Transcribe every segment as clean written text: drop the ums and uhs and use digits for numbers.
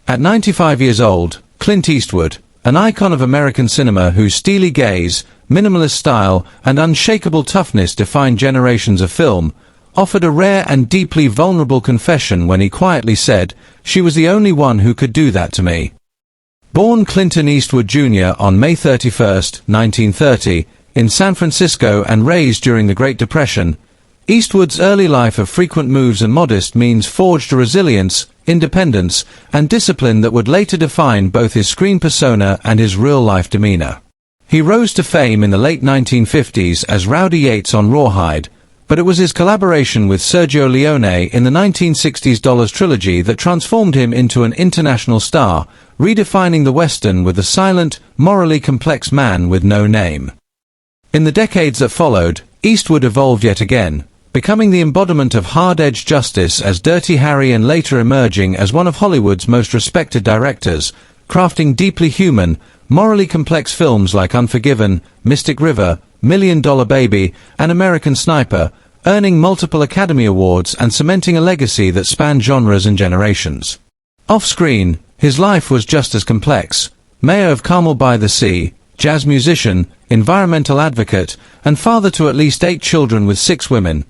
At 95 years old, Clint Eastwood, an icon of American cinema whose steely gaze, minimalist style, and unshakable toughness defined generations of film, offered a rare and deeply vulnerable confession when he quietly said, "She was the only one who could do that to me." Born Clinton Eastwood Jr. on May 31, 1930, in San Francisco and raised during the Great Depression, Eastwood's early life of frequent moves and modest means forged a resilience, independence, and discipline that would later define both his screen persona and his real-life demeanor. He rose to fame in the late 1950s as Rowdy Yates on Rawhide, but it was his collaboration with Sergio Leone in the 1960s Dollars trilogy that transformed him into an international star, redefining the Western with a silent, morally complex man with no name. In the decades that followed, Eastwood evolved yet again, becoming the embodiment of hard-edged justice as Dirty Harry and later emerging as one of Hollywood's most respected directors, crafting deeply human, morally complex films like Unforgiven, Mystic River, $1 Million Baby, and American Sniper, earning multiple Academy Awards and cementing a legacy that spanned genres and generations. Off-screen, his life was just as complex. Mayor of Carmel by the Sea, jazz musician, environmental advocate, and father to at least 8 children with 6 women,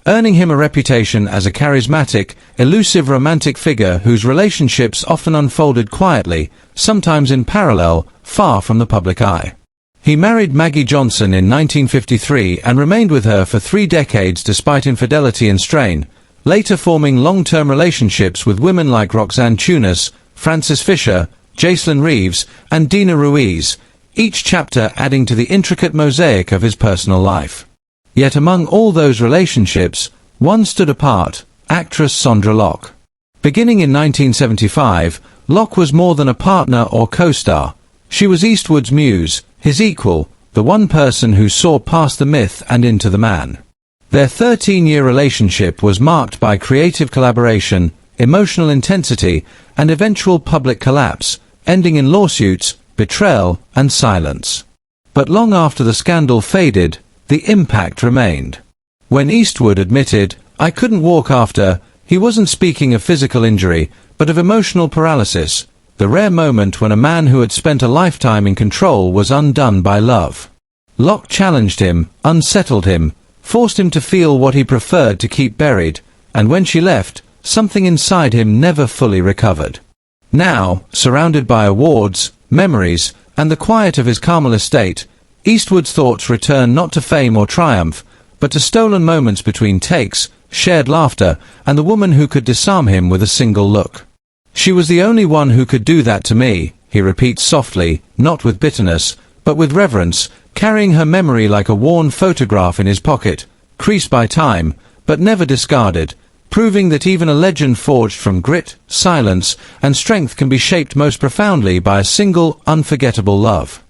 earning him a reputation as a charismatic, elusive romantic figure whose relationships often unfolded quietly, sometimes in parallel, far from the public eye. He married Maggie Johnson in 1953 and remained with her for 3 decades despite infidelity and strain, later forming long-term relationships with women like Roxanne Tunis, Frances Fisher, Jacelyn Reeves, and Dina Ruiz, each chapter adding to the intricate mosaic of his personal life. Yet among all those relationships, one stood apart: actress Sondra Locke. Beginning in 1975, Locke was more than a partner or co-star. She was Eastwood's muse, his equal, the one person who saw past the myth and into the man. Their 13-year relationship was marked by creative collaboration, emotional intensity, and eventual public collapse, ending in lawsuits, betrayal, and silence. But long after the scandal faded, the impact remained. When Eastwood admitted, "I couldn't walk after," he wasn't speaking of physical injury, but of emotional paralysis, the rare moment when a man who had spent a lifetime in control was undone by love. Locke challenged him, unsettled him, forced him to feel what he preferred to keep buried, and when she left, something inside him never fully recovered. Now, surrounded by awards, memories, and the quiet of his Carmel estate, Eastwood's thoughts return not to fame or triumph, but to stolen moments between takes, shared laughter, and the woman who could disarm him with a single look. "She was the only one who could do that to me," he repeats softly, not with bitterness, but with reverence, carrying her memory like a worn photograph in his pocket, creased by time, but never discarded, proving that even a legend forged from grit, silence, and strength can be shaped most profoundly by a single, unforgettable love.